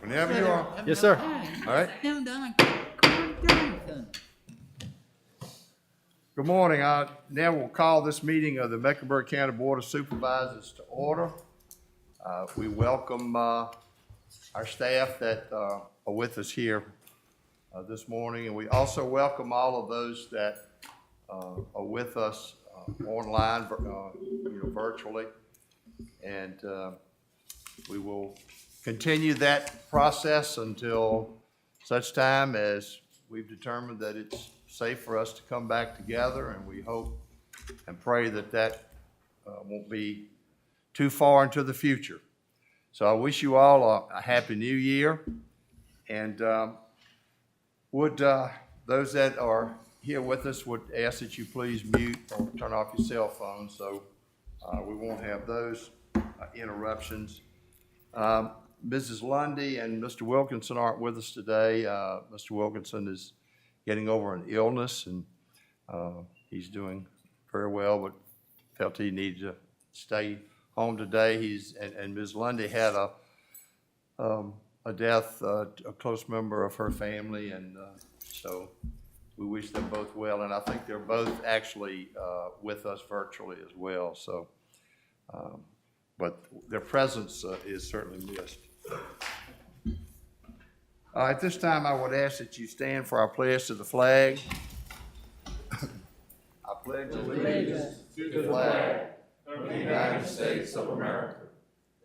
Whenever you are. Yes, sir. All right. Good morning. I now will call this meeting of the Mecklenburg County Board of Supervisors to order. We welcome our staff that are with us here this morning, and we also welcome all of those that are with us online, virtually. And we will continue that process until such time as we've determined that it's safe for us to come back together, and we hope and pray that that won't be too far into the future. So I wish you all a happy new year, and would those that are here with us would ask that you please mute or turn off your cell phone so we won't have those interruptions. Mrs. Lundy and Mr. Wilkinson aren't with us today. Mr. Wilkinson is getting over an illness, and he's doing very well, but felt he needed to stay home today. And Ms. Lundy had a death, a close member of her family, and so we wish them both well. And I think they're both actually with us virtually as well. So, but their presence is certainly missed. At this time, I would ask that you stand for our pledge to the flag. I pledge allegiance to the flag of the United States of America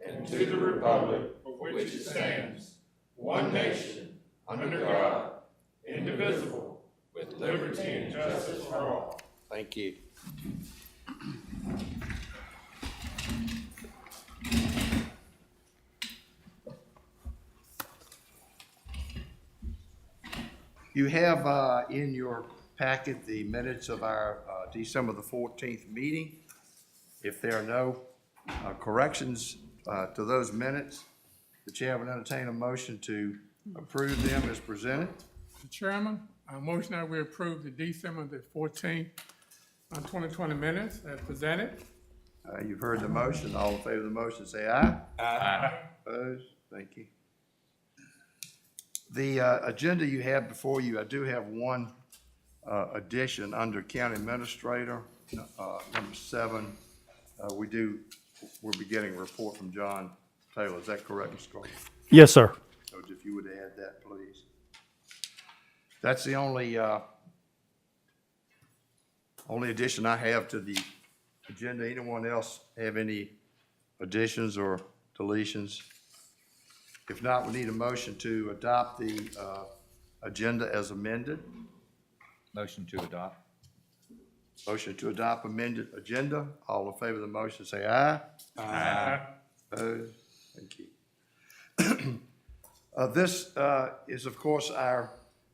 and to the republic for which it stands, one nation, under God, indivisible, with liberty and justice for all. Thank you. You have in your packet the minutes of our December the 14th meeting. If there are no corrections to those minutes, the chair will entertain a motion to approve them as presented. Mr. Chairman, I motion that we approve the December the 14th, 2020 minutes as presented. You've heard the motion. All in favor of the motion say aye. Aye. Opposed? Thank you. The agenda you have before you, I do have one addition under County Administrator, number 7. We'll be getting a report from John Taylor. Is that correct, Mr. Carter? Yes, sir. So if you would add that, please. That's the only addition I have to the agenda. Anyone else have any additions or deletions? If not, we need a motion to adopt the agenda as amended. Motion to adopt. Motion to adopt amended agenda. All in favor of the motion say aye. Aye. Opposed? Thank you. This is, of course, our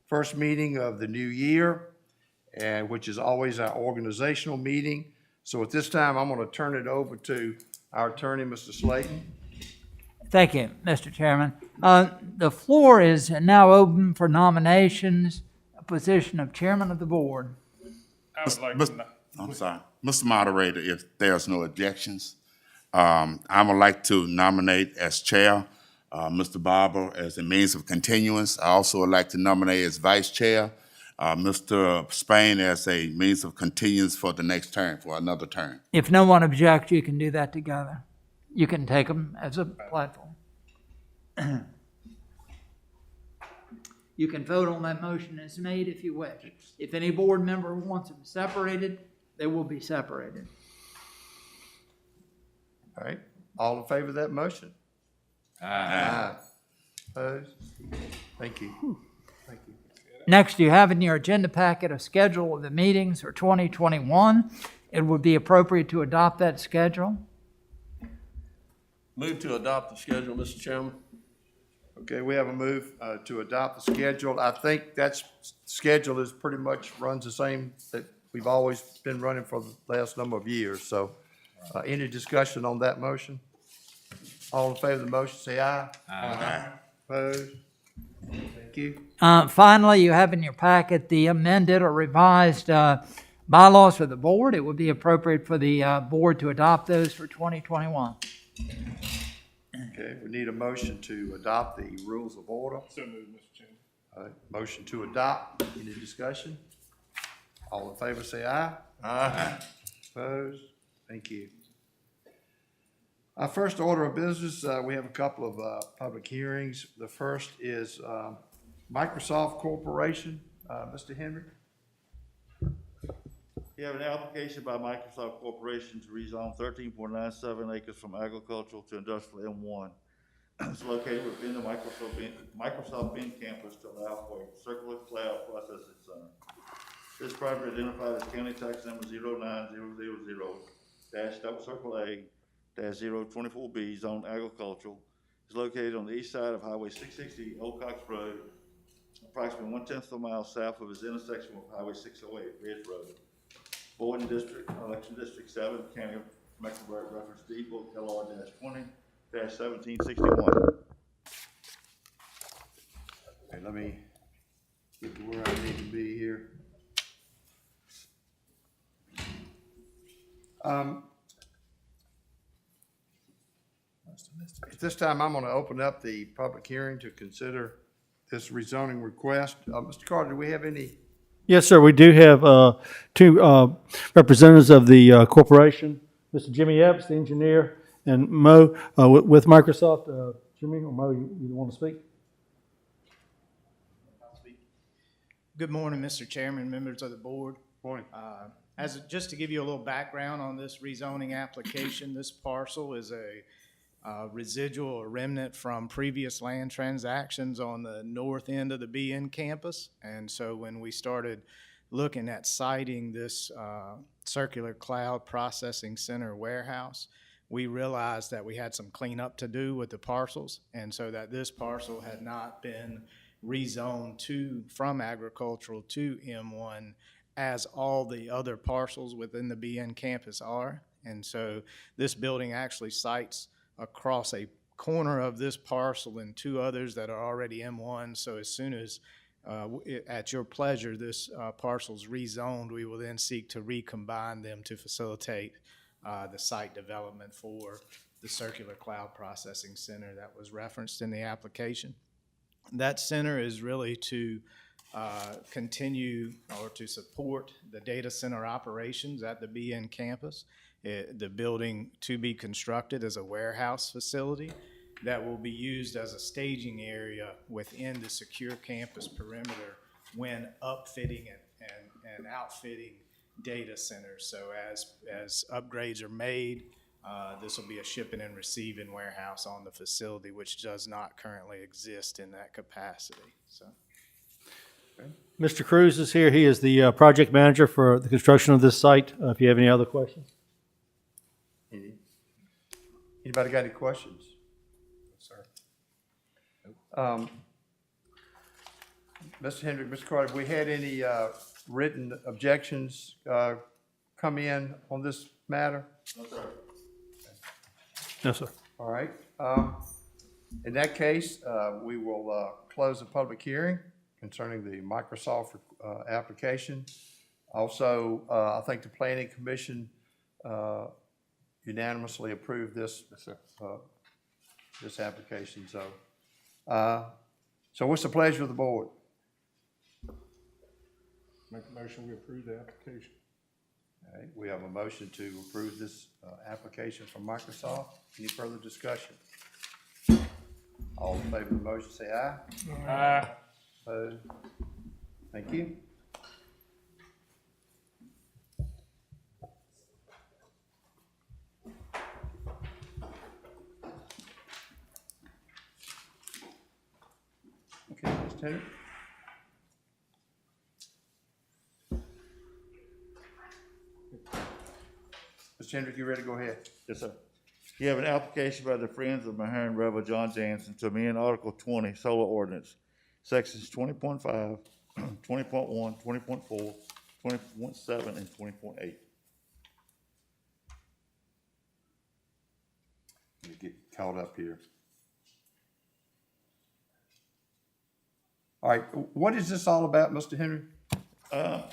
first meeting of the new year, and which is always our organizational meeting. So at this time, I'm going to turn it over to our attorney, Mr. Slayton. Thank you, Mr. Chairman. The floor is now open for nominations, a position of chairman of the board. I would like to, I'm sorry. Mr. Moderator, if there's no objections, I would like to nominate as chair Mr. Barber as a means of continuance. I also would like to nominate as vice chair Mr. Spain as a means of continuance for the next term, for another term. If no one objects, you can do that together. You can take them as a platform. You can vote on that motion as made if you wish. If any board member wants them separated, they will be separated. All right. All in favor of that motion? Aye. Opposed? Thank you. Thank you. Next, you have in your agenda packet a schedule of the meetings for 2021. It would be appropriate to adopt that schedule. Move to adopt the schedule, Mr. Chairman. Okay, we have a move to adopt the schedule. I think that schedule is pretty much runs the same that we've always been running for the last number of years. So any discussion on that motion? All in favor of the motion, say aye. Aye. Opposed? Thank you. Finally, you have in your packet the amended or revised bylaws for the board. It would be appropriate for the board to adopt those for 2021. Okay, Okay, we need a motion to adopt the rules of order. So moved, Mr. Chairman. All right, motion to adopt. Any discussion? All in favor, say aye. Aye. Opposed? Thank you. Our first order of business, we have a couple of public hearings. The first is Microsoft Corporation. Mr. Henry? You have an application by Microsoft Corporation to rezone 13.97 acres from agricultural to industrial M1. It's located within the Microsoft Bend campus to allow for a circular cloud processing center. This property identified as county tax number 09000-A-024B, zone agricultural, is located on the east side of Highway 660 Old Cox Road, approximately 1/10 of a mile south of its intersection with Highway 608 Ridge Road. Board District, Election District 7, County of Mecklenburg, reference deed book LR-20-1761. Okay, let me get to where I need to be here. At this time, I'm gonna open up the public hearing to consider this rezoning request. Mr. Carter, do we have any? Yes, sir. We do have two representatives of the corporation, Mr. Jimmy Epps, the engineer, and Mo with Microsoft. Jimmy or Mo, you want to speak? Good morning, Mr. Chairman, members of the board. Morning. Just to give you a little background on this rezoning application, this parcel is a residual or remnant from previous land transactions on the north end of the BN campus. And so when we started looking at siting this circular cloud processing center warehouse, we realized that we had some cleanup to do with the parcels, and so that this parcel had not been rezoned from agricultural to M1 as all the other parcels within the BN campus are. And so this building actually sites across a corner of this parcel and two others that are already M1. So as soon as, at your pleasure, this parcel's rezoned, we will then seek to recombine them to facilitate the site development for the circular cloud processing center that was referenced in the application. That center is really to continue or to support the data center operations at the BN campus. The building to be constructed as a warehouse facility that will be used as a staging area within the secure campus perimeter when upfitting and outfitting data centers. So as upgrades are made, this will be a shipping and receiving warehouse on the facility, which does not currently exist in that capacity. So. Mr. Cruz is here. He is the project manager for the construction of this site. If you have any other questions. Anybody got any questions? Sir. Mr. Hendrick, Mr. Carter, have we had any written objections come in on this matter? No, sir. No, sir. All right. In that case, we will close the public hearing concerning the Microsoft application. Also, I think the Planning Commission unanimously approved this this application. So, so what's the pleasure of the board? Make a motion, we approve the application. All right, we have a motion to approve this application from Microsoft. Any further discussion? All in favor of the motion, say aye. Aye. Opposed? Thank you. Okay, Mr. Henry. Mr. Hendrick, you ready to go ahead? Yes, sir. You have an application by the Friends of Maharan Rebel John Jansen to amend Article 20 Solar Ordinance, Sections 20.5, 20.1, 20.4, 20.7, and 20.8. Let me get caught up here. All right, what is this all about, Mr. Henry? The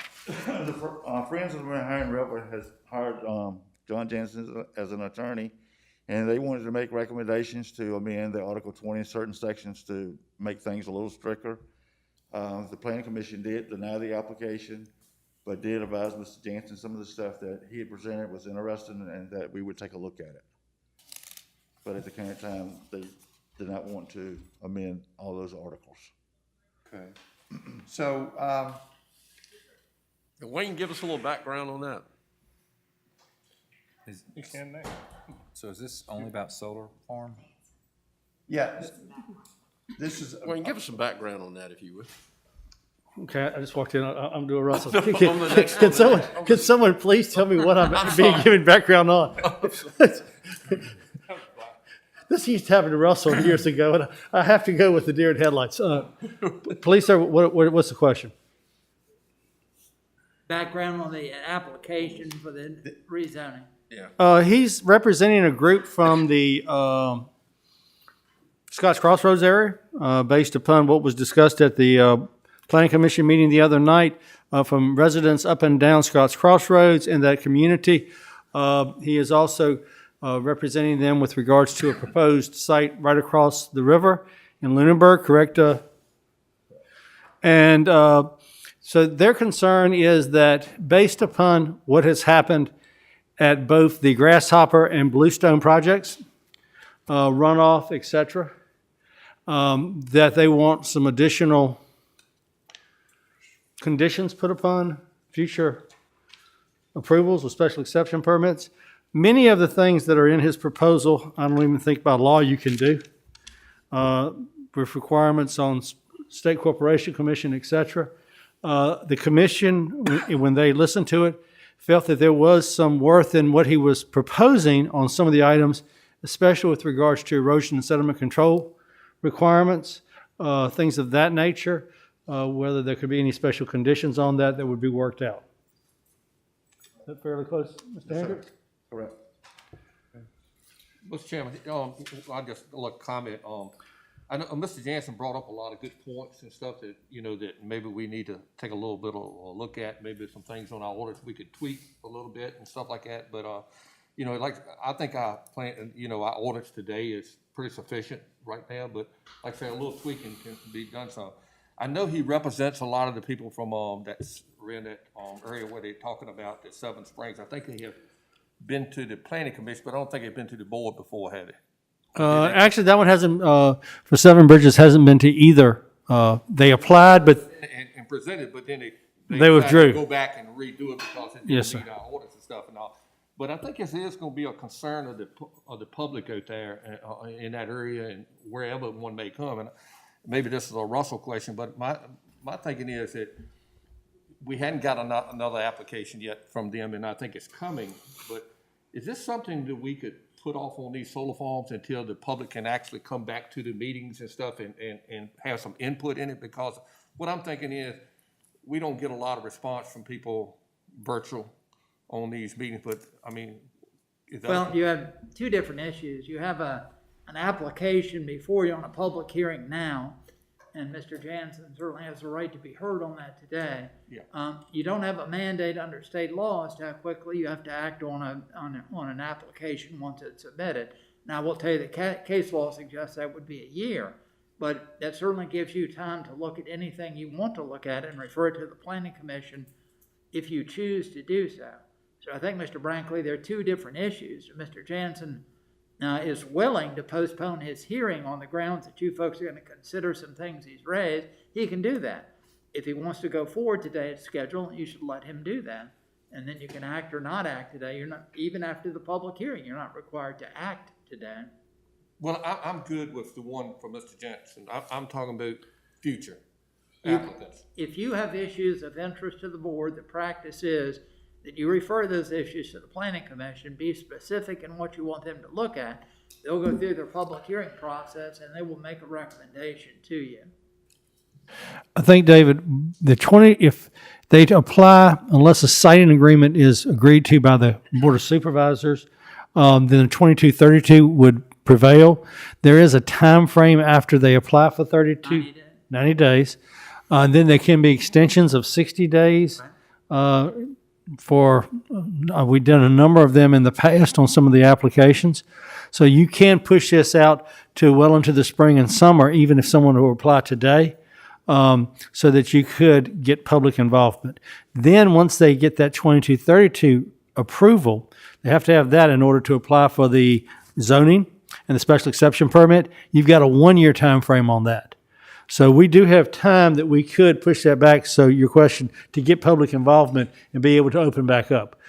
Friends of the Maharan Rebel has hired John Jansen as an attorney And they wanted to make recommendations to amend the Article 20 in certain sections to make things a little stricter. The planning commission did deny the application, but did advise Mr. Jansen some of the stuff that he had presented was interesting and that we would take a look at it. But at the current time, they did not want to amend all those articles. Okay. So, Wayne, give us a little background on that. You can now. So is this only about solar farm? yeah, this is, Wayne, give us some background on that, if you would. Okay, I just walked in. I'm doing Russell. On the next- Can someone please tell me what I'm being given background on? This used to happen to Russell years ago, and I have to go with the deer in headlights. Please, sir, what's the question? Background on the application for the rezoning. He's representing a group from the Scotts Crossroads area, based upon what was discussed at the Planning Commission meeting the other night, from residents up and down Scotts Crossroads in that community. He is also representing them with regards to a proposed site right across the river in Lunenburg, correct? And so their concern is that based upon what has happened at both the Grasshopper and Bluestone projects, runoff, et cetera, that they want some additional conditions put upon future approvals with special exception permits. Many of the things that are in his proposal, I don't even think by law you can do, with requirements on state corporation commission, et cetera. The commission, when they listened to it, felt that there was some worth in what he was proposing on some of the items, especially with regards to erosion and sediment control requirements, things of that nature, whether there could be any special conditions on that that would be worked out. Is that fairly close, Mr. Hendricks? Correct. Mr. Chairman, I just a little comment. I know Mr. Jansen brought up a lot of good points and stuff that, that maybe we need to take a little bit of a look at. Maybe some things on our orders we could tweak a little bit and stuff like that. But, like I think our plan, our orders today is pretty sufficient right now. But like I say, a little tweaking can be done. So I know he represents a lot of the people from that's in that area where they're talking about the Seven Springs. I think they have been to the planning commission, but I don't think they've been to the board before, have they? Actually, that one hasn't, for Seven Bridges, hasn't been to either. They applied, but And presented, but then they They withdrew. decided to go back and redo it because it Yes, didn't sir. meet our orders and stuff and all. But I think it is going to be a concern of the public out there in that area and wherever one may come. And maybe this is a Russell question, but my thinking is that we hadn't got another application yet from them, and I think it's coming. But is this something that we could put off on these solar farms until the public can actually come back to the meetings and stuff and have some input in it? Because what I'm thinking is we don't get a lot of response from people virtual on these meetings, but I mean, is that? Well, you have two different issues. You have an application before you on a public hearing now, and Mr. Jansen certainly has the right to be heard on that today. Yeah. You don't have a mandate under state law as to how quickly you have to act on an application once it's submitted. Now, I will tell you that case law suggests that would be a year, but that certainly gives you time to look at anything you want to look at and refer it to the Planning Commission if you choose to do so. So I think, Mr. Brankley, there are two different issues. Mr. Jansen is willing to postpone his hearing on the grounds that you folks are going to consider some things he's raised. He can do that. If he wants to go forward today at schedule, you should let him do that. And then you can act or not act today. You're not, even after the public hearing, you're not required to act today. Well, I'm good with the one for Mr. Jansen. I'm talking about future applicants. If you have issues of interest to the board, the practice is that you refer those issues to the Planning Commission, be specific in what you want them to look at. They'll go through their public hearing process and they will make a recommendation to you. I think, David, if they apply, unless a siting agreement is agreed to by the Board of Supervisors, then the 2232 would prevail. There is a time frame after they apply for 90 days. Then there can be extensions of 60 days. we've done a number of them in the past on some of the applications. So you can push this out to well into the spring and summer, even if someone will apply today, so that you could get public involvement. Then once they get that 2232 approval, they have to have that in order to apply for the zoning and the special exception permit. You've got a 1-year time frame on that. So we do have time that we could push that back. So your question, to get public involvement and be able to open back up.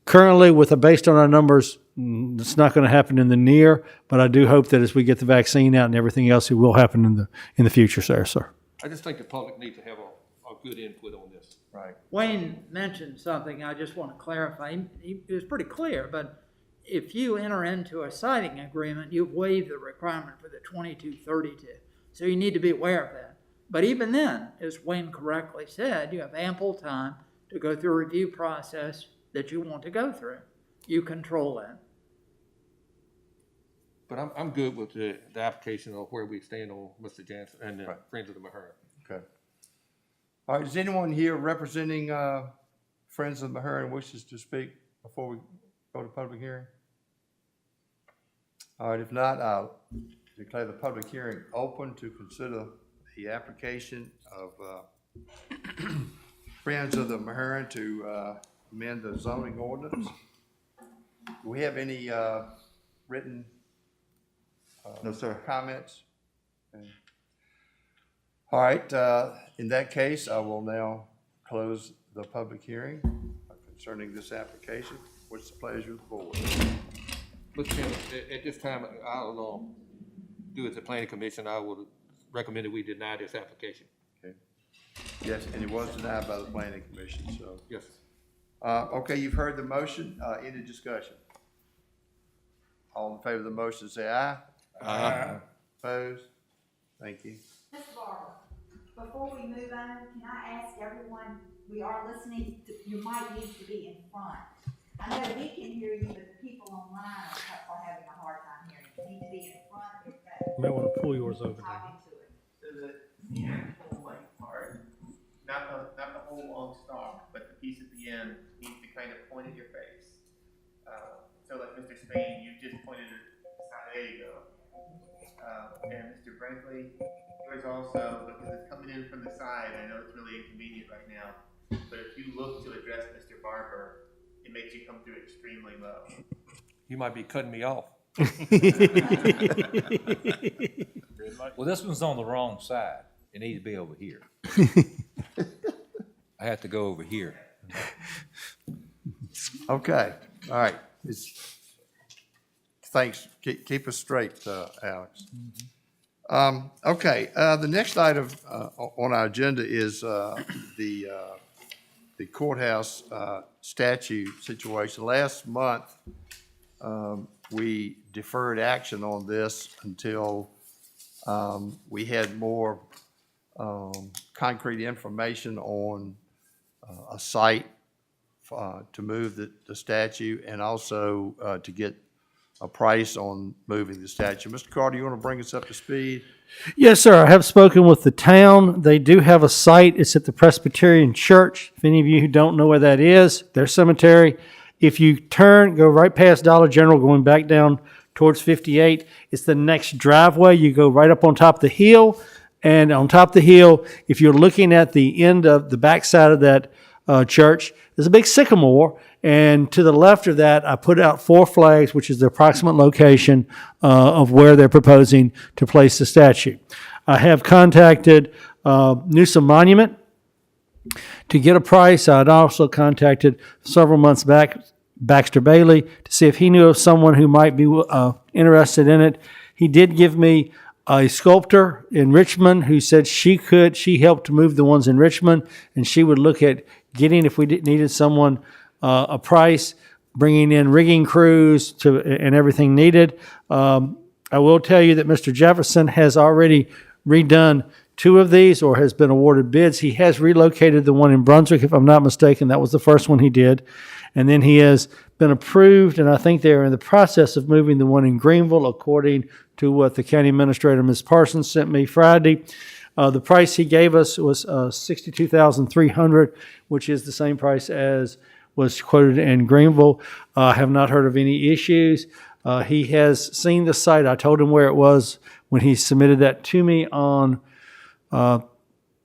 Currently, based on our numbers, it's not going to happen in the near, but I do hope that as we get the vaccine out and everything else, it will happen in the future, sir. I just think the public needs to have a good input on this. Right. Wayne mentioned something I just want to clarify. It was pretty clear, but if you enter into a siting agreement, you've waived the requirement for the 2232. So you need to be aware of that. But even then, as Wayne correctly said, you have ample time to go through a review process that you want to go through. You control that. But I'm good with the application of where we stand on Mr. Jansen and the Friends of the Mahern. Okay. All right, is anyone here representing Friends of the Mahern wishes to speak before we go to public hearing? All right, if not, I'll declare the public hearing open to consider the application of Friends of the Mahern to amend the zoning ordinance. Do we have any written No, sir. comments? Okay. All right, in that case, I will now close the public hearing concerning this application. What's the pleasure of the board? Mr. Chairman, at this time, I'll do as the planning commission, I would recommend that we deny this application. Okay. Yes, and it was denied by the planning commission, so. Yes. Okay, you've heard the motion. Any discussion? All in favor of the motion, say aye. Aye. Opposed? Thank you. Ms. Barber, before we move on, can I ask everyone, we are listening, your mic needs to be in front. I know we can hear you, but the people online are having a hard time hearing. You need to be in front of your face. You may want to pull yours over there. Talking to it. So the actual length part, not the whole long stalk, but the piece at the end needs to kind of point at your face. So like Mr. Spain, you just pointed at the side. There you go. And Mr. Brinkley, yours also, because it's coming in from the side. I know it's really inconvenient right now, but if you look to address Mr. Barber, it makes you come through extremely low. You might be cutting me off. Well, this one's on the wrong side. It needs to be over here. I have to go over here. Okay, all right. Thanks. Keep us straight, Alex. Okay, the next item on our agenda is the courthouse statue situation. Last month, we deferred action on this until we had more concrete information on a site to move the statue and also to get a price on moving the statue. Mr. Carter, you want to bring us up to speed? Yes, sir. I have spoken with the town. They do have a site. It's at the Presbyterian Church. If any of you who don't know where that is, their cemetery. If you go right past Dollar General, going back down towards 58, it's the next driveway. You go right up on top of the hill. And on top of the hill, if you're looking at the end of the backside of that church, there's a big sycamore. And to the left of that, I put out 4 flags, which is the approximate location of where they're proposing to place the statue. I have contacted Newsom Monument to get a price. I'd also contacted several months back Baxter Bailey to see if he knew of someone who might be interested in it. He did give me a sculptor in Richmond who said she helped to move the ones in Richmond, and she would look at getting, if we needed someone, a price, bringing in rigging crews and everything needed. I will tell you that Mr. Jefferson has already redone 2 of these or has been awarded bids. He has relocated the one in Brunswick, if I'm not mistaken. That was the first one he did. And then he has been approved, and I think they're in the process of moving the one in Greenville, according to what the county administrator, Ms. Parsons, sent me Friday. The price he gave us was $62,300, which is the same price as was quoted in Greenville. I have not heard of any issues. He has seen the site. I told him where it was when he submitted that to me on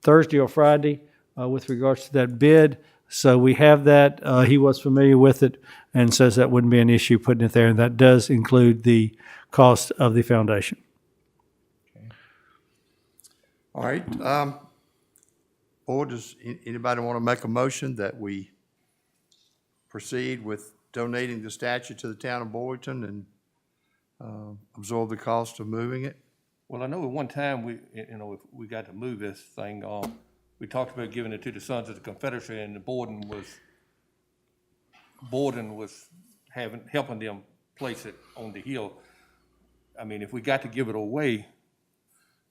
Thursday or Friday with regards to that bid. So we have that. He was familiar with it and says that wouldn't be an issue putting it there. And that does include the cost of the foundation. All right. Board, does anybody want to make a motion that we proceed with donating the statue to the town of Boydton and absorb the cost of moving it? Well, I know at one time if we got to move this thing, we talked about giving it to the Sons of the Confederacy, and the Borden was helping them place it on the hill. I mean, if we got to give it away,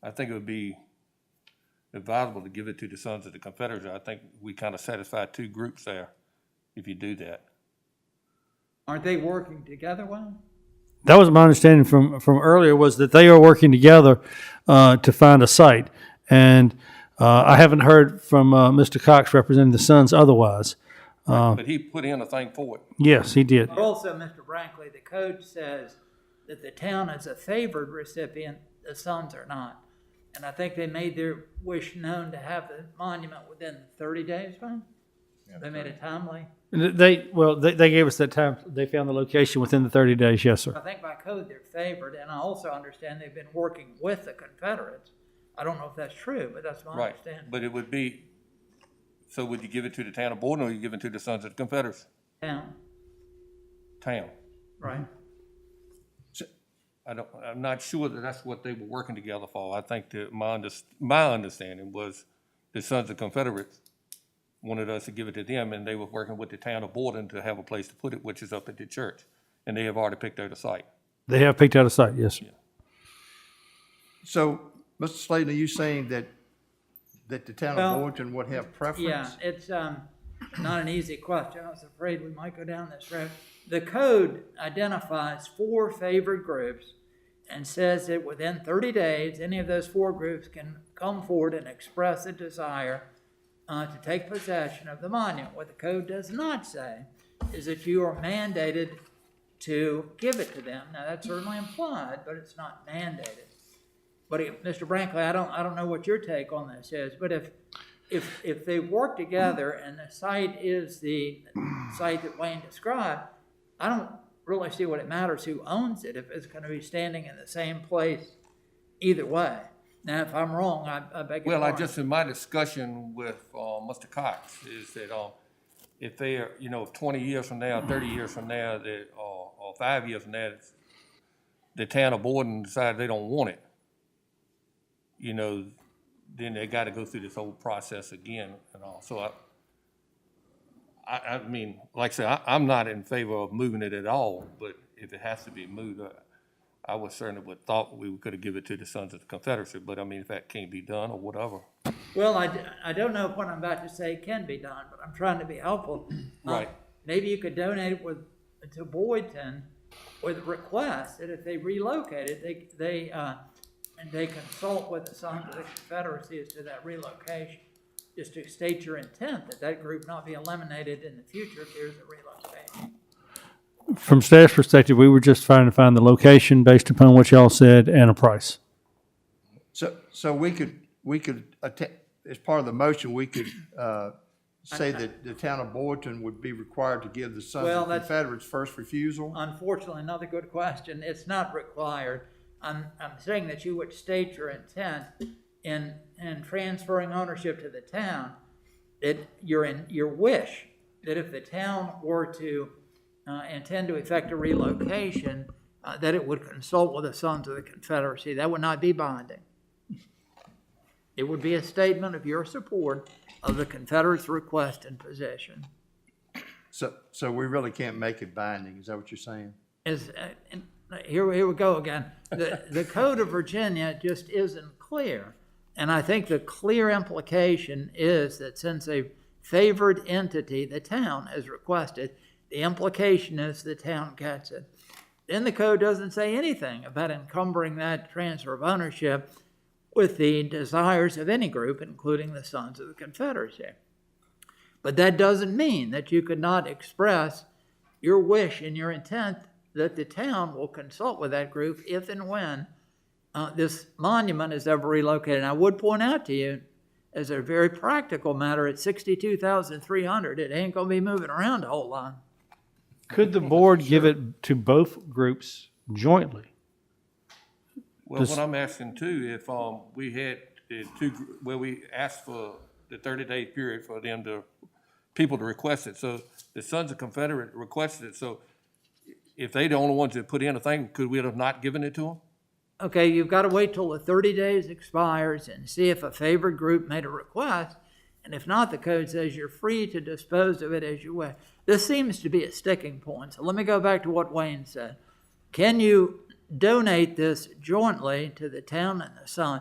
I think it would be advisable to give it to the Sons of the Confederacy. I think we kind of satisfy two groups there if you do that. Aren't they working together well? That was my understanding from earlier, was that they are working together to find a site. And I haven't heard from Mr. Cox representing the Sons otherwise. But he put in a thing for it. Yes, he did. But also, Mr. Brankley, the code says that the town is a favored recipient, the Sons are not. And I think they made their wish known to have the monument within 30 days, right? Yeah, they made it timely. They gave us that time. They found the location within the 30 days. Yes, sir. I think by code they're favored, and I also understand they've been working with the Confederates. I don't know if that's true, but that's my understanding. But it would be, so would you give it to the town of Borden or you give it to the Sons of the Confederacy? Town, right? I'm not sure that that's what they were working together for. I think that my understanding was the Sons of Confederates wanted us to give it to them, and they were working with the town of Borden to have a place to put it, which is up at the church. And they have already picked out a site. They have picked out a site, yes, sir. Yeah. So, Mr. Slayton, are you saying that the town of Boynton would have preference? Yeah, it's not an easy question. I was afraid we might go down this road. The code identifies 4 favored groups and says that within 30 days, any of those 4 groups can come forward and express a desire to take possession of the monument. What the code does not say is that you are mandated to give it to them. Now, that's certainly implied, but it's not mandated. But Mr. Brankley, I don't know what your take on this is, but if they work together and the site is the site that Wayne described, I don't really see what it matters who owns it if it's going to be standing in the same place either way. Now, if I'm wrong, I beg your pardon. Just in my discussion with Mr. Cox is that if they are, 20 years from now, 30 years from now, or 5 years from now, the town of Borden decides they don't want it, then they got to go through this whole process again and all. So I mean, like I said, I'm not in favor of moving it at all, but if it has to be moved, I would certainly thought we could have given it to the Sons of the Confederacy, but I mean, if that can't be done or whatever. Well, I don't know if what I'm about to say can be done, but I'm trying to be helpful. Right. Maybe you could donate it to Boydton with a request that if they relocate it, they consult with the Sons of the Confederacy as to that relocation, just to state your intent that group not be eliminated in the future if there's a relocation. From staff's perspective, we were just trying to find the location based upon what y'all said and a price. So we could as part of the motion, we could say that the town of Boynton would be required to give the Sons of the Confederates first refusal? Unfortunately, another good question. It's not required. I'm saying that you would state your intent in transferring ownership to the town, that your wish that if the town were to intend to effect a relocation, that it would consult with the Sons of the Confederacy. That would not be binding. It would be a statement of your support of the Confederates' request and position. So we really can't make it binding, is that what you're saying? Here we go again. The Code of Virginia just isn't clear. And I think the clear implication is that since a favored entity, the town, has requested, the implication is the town gets it. Then the code doesn't say anything about encumbering that transfer of ownership with the desires of any group, including the Sons of the Confederacy. But that doesn't mean that you could not express your wish and your intent that the town will consult with that group if and when this monument is ever relocated. And I would point out to you, as a very practical matter, at $62,300, it ain't gonna be moving around a whole lot. Could the board give it to both groups jointly? Well, Does- what I'm asking too, if, we had the where we asked for the 30-day period for them people to request it, so the Sons of Confederate requested it, so if they the only ones that put in a thing, could we have not given it to them? Okay, you've got to wait till the 30 days expires and see if a favored group made a request. And if not, the code says you're free to dispose of it as you wish. This seems to be a sticking point. So let me go back to what Wayne said. Can you donate this jointly to the town and the Sun?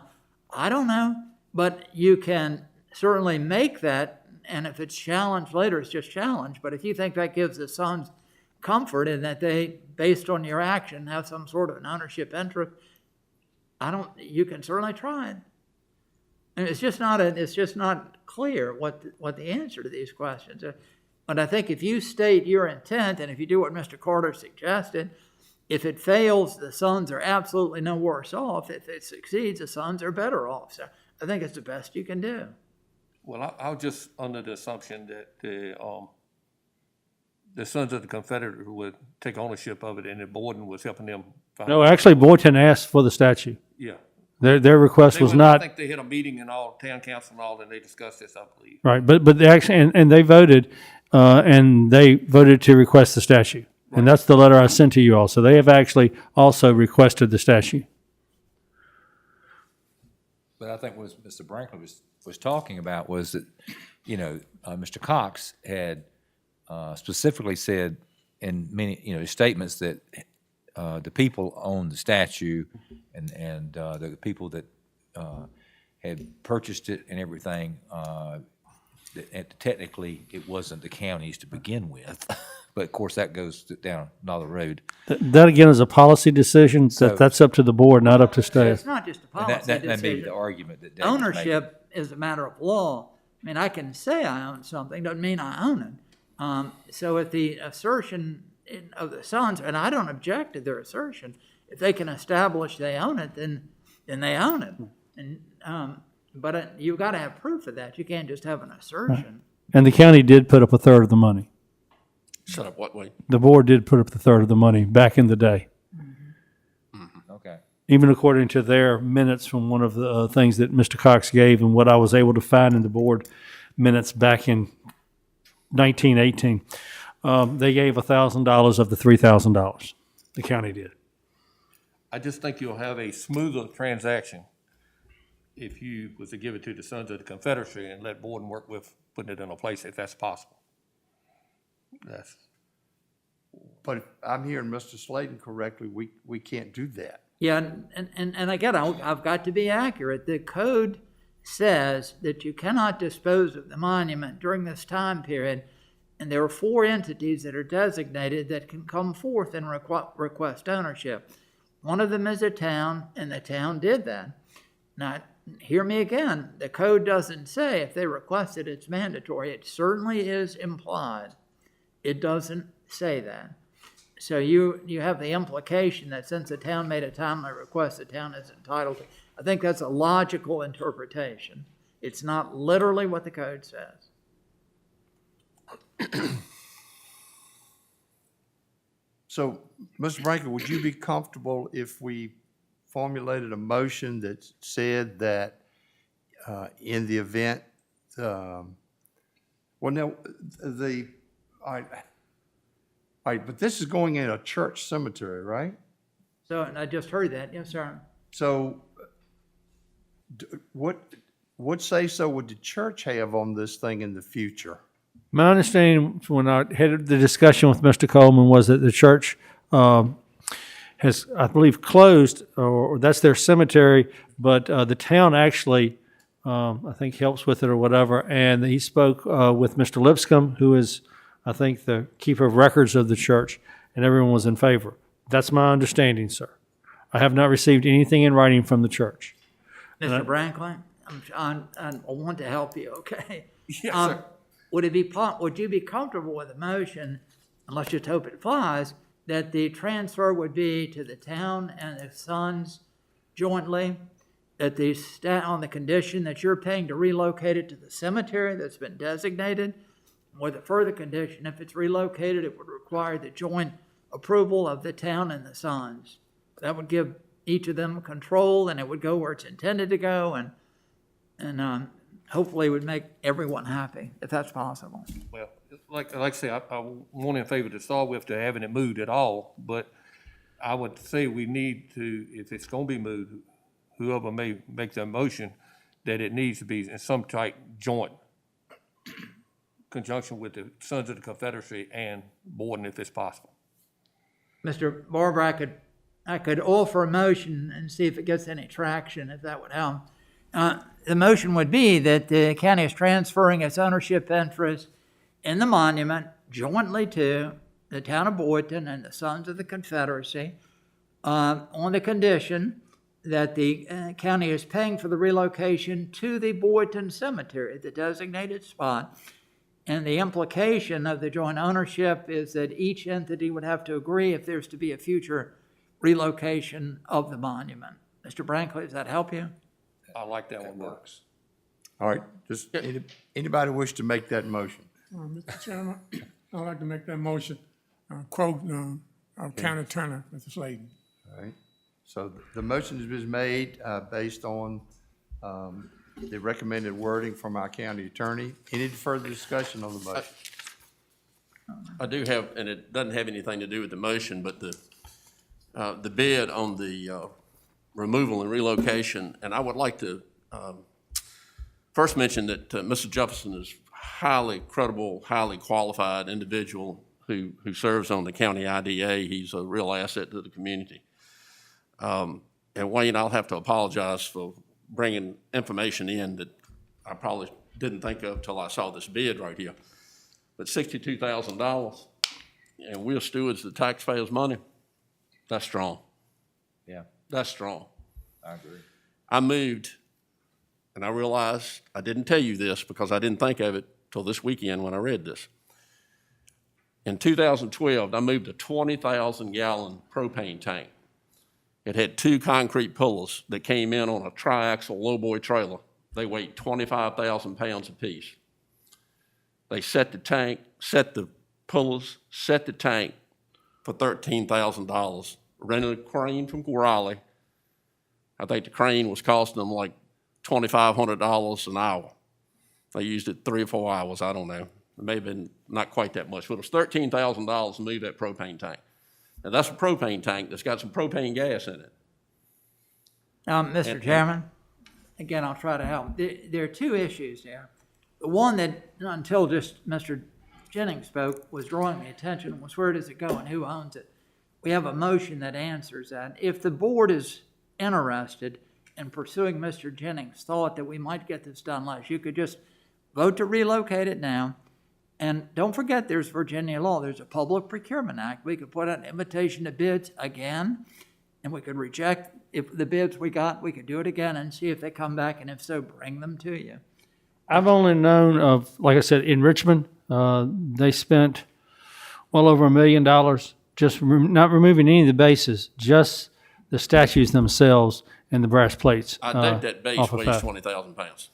I don't know, but you can certainly make that. And if it's challenged later, it's just challenged. But if you think that gives the Suns comfort in that they, based on your action, have some sort of an ownership interest, you can certainly try it. And it's just not clear what the answer to these questions are. But I think if you state your intent, and if you do what Mr. Carter suggested, if it fails, the Suns are absolutely no worse off. If it succeeds, the Suns are better off. So I think it's the best you can do. Well, I was just under the assumption that the Sons of the Confederate would take ownership of it, and that Borden was helping them find. No, actually, Boyton asked for the statue. Yeah. Their request was I not, think they had a meeting in all, town council and all, and they discussed this, I believe. right, but they actually, and they voted to request the statue. And that's the letter I sent to you all. So they have actually also requested the statue. But I think what Mr. Brankley was talking about was that, Mr. Cox had specifically said in many, statements that the people own the statue and the people that had purchased it and everything, that technically it wasn't the county's to begin with. But of course, that goes down another road. That again is a policy decision. That's up to the board, not up to staff. It's not just a And policy that may be decision. the argument that David's making. Ownership is a matter of law. I mean, I can say I own something, doesn't mean I own it. So if the assertion of the Sons, and I don't object to their assertion, if they can establish they own it, then they own it. And but you've got to have proof of that. You can't just have an assertion. And the county did put up a third of the money. Shut up, what way? The board did put up the third of the money back in the day. Okay. Even according to their minutes from one of the things that Mr. Cox gave and what I was able to find in the board minutes back in 1918, they gave $1,000 of the $3,000. The county did. I just think you'll have a smoother transaction if you was to give it to the Sons of the Confederacy and let Borden work with putting it in a place if that's possible. But if I'm hearing Mr. Slayton correctly, we can't do that. Yeah, and again, I've got to be accurate. The code says that you cannot dispose of the monument during this time period, and there are 4 entities that are designated that can come forth and request ownership. One of them is a town, and the town did that. Now, hear me again. The code doesn't say if they request it, it's mandatory. It certainly is implied. It doesn't say that. So you have the implication that since the town made a timely request, the town is entitled to. I think that's a logical interpretation. It's not literally what the code says. So, Mr. Brankley, would you be comfortable if we formulated a motion that said that in the event, all right, but this is going in a church cemetery, right? So, and I just heard that. Yes, sir. So, what say-so would the church have on this thing in the future? My understanding when I had the discussion with Mr. Coleman was that the church has, I believe, closed, or that's their cemetery, but the town actually, I think, helps with it or whatever. And he spoke with Mr. Lipscomb, who is, I think, the keeper of records of the church, and everyone was in favor. That's my understanding, sir. I have not received anything in writing from the church. Mr. Franklin, I want to help you, okay? Yes, sir. Would you be comfortable with a motion, and let's just hope it flies, that the transfer would be to the town and the sons jointly, that on the condition that you're paying to relocate it to the cemetery that's been designated, with a further condition, if it's relocated, it would require the joint approval of the town and the sons. That would give each of them control, and it would go where it's intended to go, and hopefully would make everyone happy, if that's possible. Well, like I say, I'm one in favor to start with to having it moved at all, but I would say we need to, if it's gonna be moved, whoever may make that motion, that it needs to be in some type joint conjunction with the Sons of the Confederacy and Borden if it's possible. Mr. Barber, I could offer a motion and see if it gets any traction, if that would help. The motion would be that the county is transferring its ownership interest in the monument jointly to the town of Boynton and the Sons of the Confederacy, on the condition that the county is paying for the relocation to the Boynton Cemetery, the designated spot. And the implication of the joint ownership is that each entity would have to agree if there's to be a future relocation of the monument. Mr. Brankley, does that help you? I like that one works. All right, just anybody wish to make that motion? Mr. Chairman, I'd like to make that motion, quote, our county attorney, Mr. Slayton. All right, so the motion has been made based on the recommended wording from our county attorney. Any further discussion on the motion? I do have, and it doesn't have anything to do with the motion, but the bid on the removal and relocation, and I would like to first mention that Mr. Jefferson is highly credible, highly qualified individual who serves on the county IDA. He's a real asset to the community. And Wayne, I'll have to apologize for bringing information in that I probably didn't think of till I saw this bid right here. But $62,000, and we're stewards of the taxpayers' money, that's strong. Yeah, That's strong. I agree. I moved, and I realized I didn't tell you this because I didn't think of it till this weekend when I read this. In 2012, I moved a 20,000-gallon propane tank. It had 2 concrete pillars that came in on a triaxle lowboy trailer. They weighed 25,000 pounds apiece. They set the tank, set the pillars, set the tank for $13,000. Rented a crane from Raleigh. I think the crane was costing them like $2,500 an hour. They used it 3 or 4 hours, I don't know. It may have been not quite that much, but it was $13,000 to move that propane tank. Now, that's a propane tank that's got some propane gas in it. Mr. Chairman, again, I'll try to help. There are 2 issues there. The one that, until just Mr. Jennings spoke, was drawing the attention was where does it go and who owns it? We have a motion that answers that. If the board is interested in pursuing Mr. Jennings' thought that we might get this done less, you could just vote to relocate it now. And don't forget, there's Virginia law. There's a Public Procurement Act. We could put out an invitation to bids again, and we could reject if the bids we got, we could do it again and see if they come back, and if so, bring them to you. I've only known of, like I said, in Richmond, they spent well over $1 million just not removing any of the bases, just the statues themselves and the brass plates. I think that base off of weighs that. 20,000 pounds.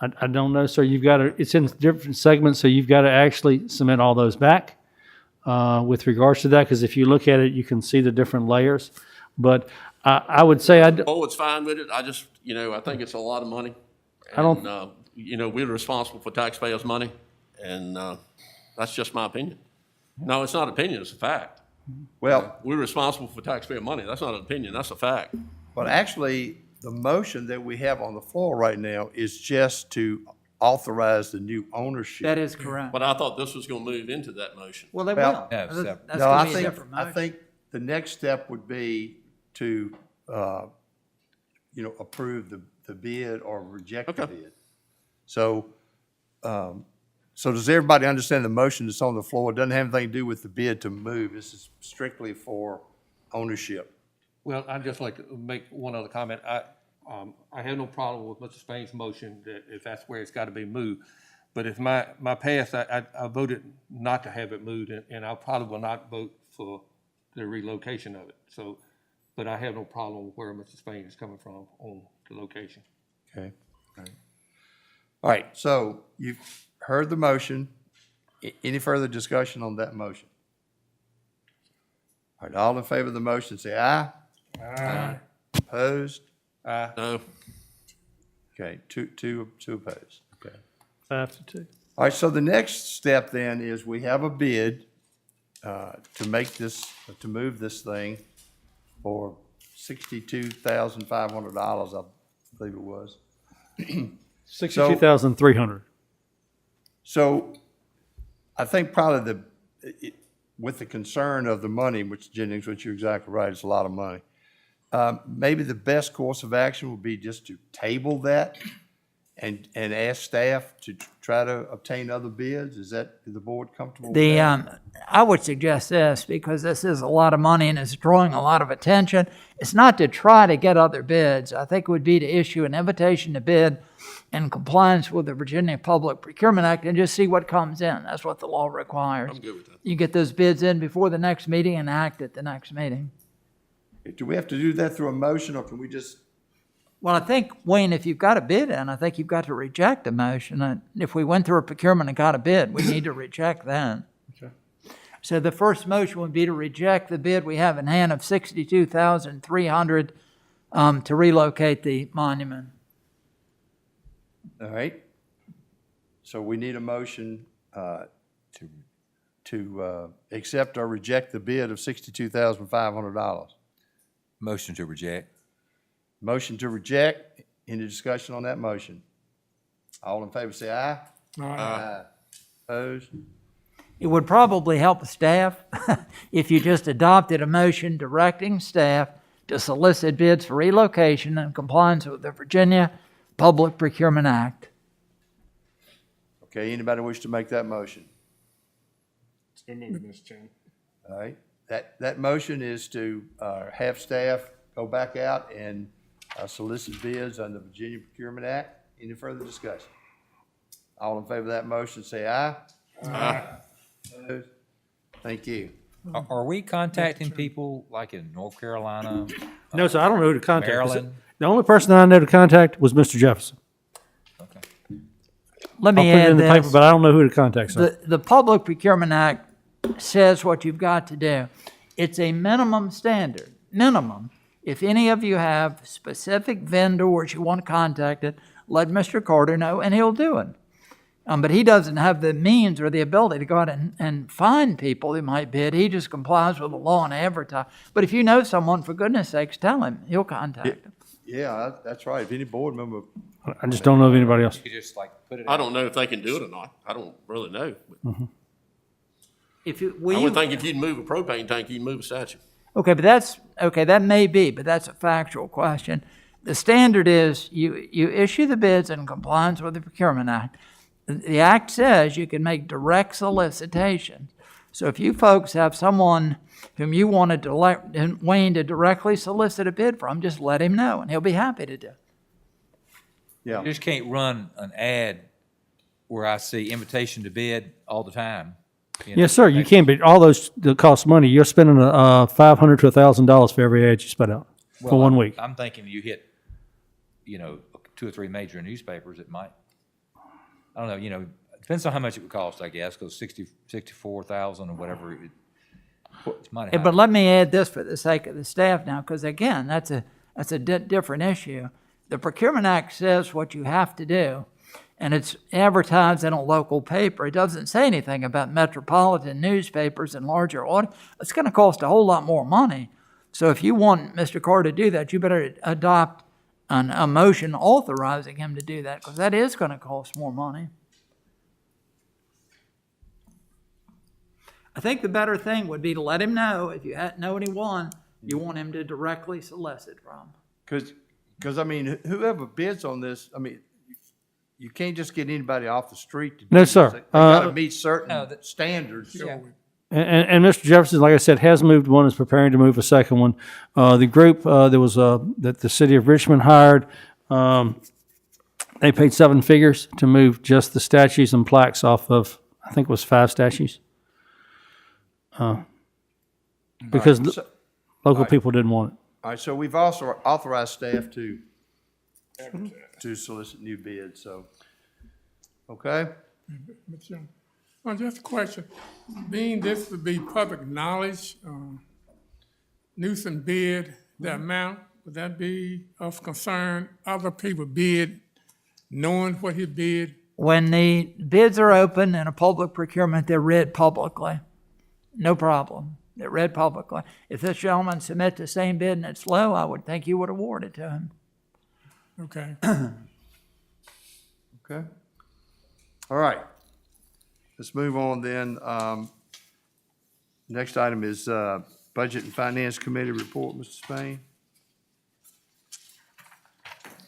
I don't know, sir. You've got to, it's in different segments, so you've got to actually submit all those back with regards to that, because if you look at it, you can see the different layers. But I would say Oh, it's fine with it. I just, I think it's a lot of money. I don't- And, we're responsible for taxpayers' money, and that's just my opinion. No, it's not opinion, it's a fact. Well, We're responsible for taxpayer money. That's not an opinion, that's a fact. but actually, the motion that we have on the floor right now is just to authorize the new ownership. That is correct. But I thought this was gonna move into that motion. Well, they Well, will. Yeah, it's separate. That's No, gonna I be a think, different I motion. think the next step would be to, approve the bid or reject the Okay. bid. So, so does everybody understand the motion that's on the floor? It doesn't have anything to do with the bid to move. This is strictly for ownership. Well, I'd just like to make one other comment. I have no problem with Mr. Spain's motion that if that's where it's got to be moved. But if my past, I voted not to have it moved, and I probably will not vote for the relocation of it. So, but I have no problem where Mr. Spain is coming from on the location. Okay. All right, so you've heard the motion. Any further discussion on that motion? All right, all in favor of the motion, say aye. Aye. Opposed? No. Okay, two opposed. Okay. 5-2. All right, so the next step then is we have a bid to move this thing for $62,500, I believe it was. 62,300. So I think probably with the concern of the money, which Jennings, which you're exactly right, it's a lot of money. Maybe the best course of action would be just to table that and ask staff to try to obtain other bids. Is the board comfortable with that? I would suggest this, because this is a lot of money and it's drawing a lot of attention. It's not to try to get other bids. I think it would be to issue an invitation to bid in compliance with the Virginia Public Procurement Act and just see what comes in. That's what the law requires. I'm good with that. You get those bids in before the next meeting and act at the next meeting. Do we have to do that through a motion, or can we just? Well, I think, Wayne, if you've got a bid in, I think you've got to reject the motion. And if we went through a procurement and got a bid, we need to reject that. Okay. So the first motion would be to reject the bid we have in hand of $62,300 to relocate the monument. All right. So we need a motion to accept or reject the bid of $62,500. Motion to reject. Motion to reject. Any discussion on that motion? All in favor say aye. Aye. Opposed? It would probably help the staff if you just adopted a motion directing staff to solicit bids for relocation in compliance with the Virginia Public Procurement Act. Okay, anybody wish to make that motion? So moved, Mr. Chairman. All right, that motion is to have staff go back out and solicit bids under the Virginia Procurement Act. Any further discussion? All in favor of that motion, say aye. Aye. Opposed? Thank you. Are we contacting people like in North Carolina, No, sir, I don't know who to contact. Maryland? The only person I know to contact was Mr. Jefferson. Okay. Let I'll me put it add in the paper, this. but I don't know who to contact, sir. The Public Procurement Act says what you've got to do. It's a minimum standard, minimum. If any of you have specific vendors you want contacted, let Mr. Carter know and he'll do it. But he doesn't have the means or the ability to go out and find people who might bid. He just complies with the law and advertise. But if you know someone, for goodness sakes, tell him. He'll contact them. Yeah, that's right. If any board member, I just don't know of anybody else. You could just like put it. I don't know if they can do it or not. I don't really know. If you, I would think if you'd move a propane tank, you'd move a statue. Okay, but that may be, but that's a factual question. The standard is you issue the bids in compliance with the Procurement Act. The Act says you can make direct solicitations. So if you folks have someone whom you want to Wayne to directly solicit a bid from, just let him know and he'll be happy to do it. yeah. You just can't run an ad where I see invitation to bid all the time. You know, Yes, sir, you can, but all those that cost money, you're spending $500 to $1,000 for every ad you spit out for well, 1 week. I'm thinking you hit, 2 or 3 major newspapers, it might, I don't know, it depends on how much it would cost, I guess, because 64,000 or whatever, it might Yeah, have. but let me add this for the sake of the staff now, because again, that's a different issue. The Procurement Act says what you have to do, and it's advertised in a local paper. It doesn't say anything about metropolitan newspapers and larger audience. It's going to cost a whole lot more money. So if you want Mr. Carr to do that, you better adopt a motion authorizing him to do that, because that is going to cost more money. I think the better thing would be to let him know, if you know anyone you want him to directly solicit from. Because I mean, whoever bids on this, I mean, you can't just get anybody off the street to do No, this. sir. They gotta meet certain standards. Yeah. And Mr. Jefferson, like I said, has moved one, is preparing to move a second one. The group that the city of Richmond hired, they paid 7 figures to move just the statues and plaques off of, I think it was 5 statues. Because local people didn't want it. All right, so we've also authorized staff to solicit new bids, so, okay? Mr. Chairman. Just a question. Being this would be public knowledge, Newsom bid the amount, would that be of concern? Other people bid knowing what he bid? When the bids are open in a public procurement, they're read publicly. No problem. They're read publicly. If this gentleman submit the same bid and it's low, I would think you would award it to him. Okay. Okay. All right. Let's move on then. Next item is Budget and Finance Committee report, Mr. Spain.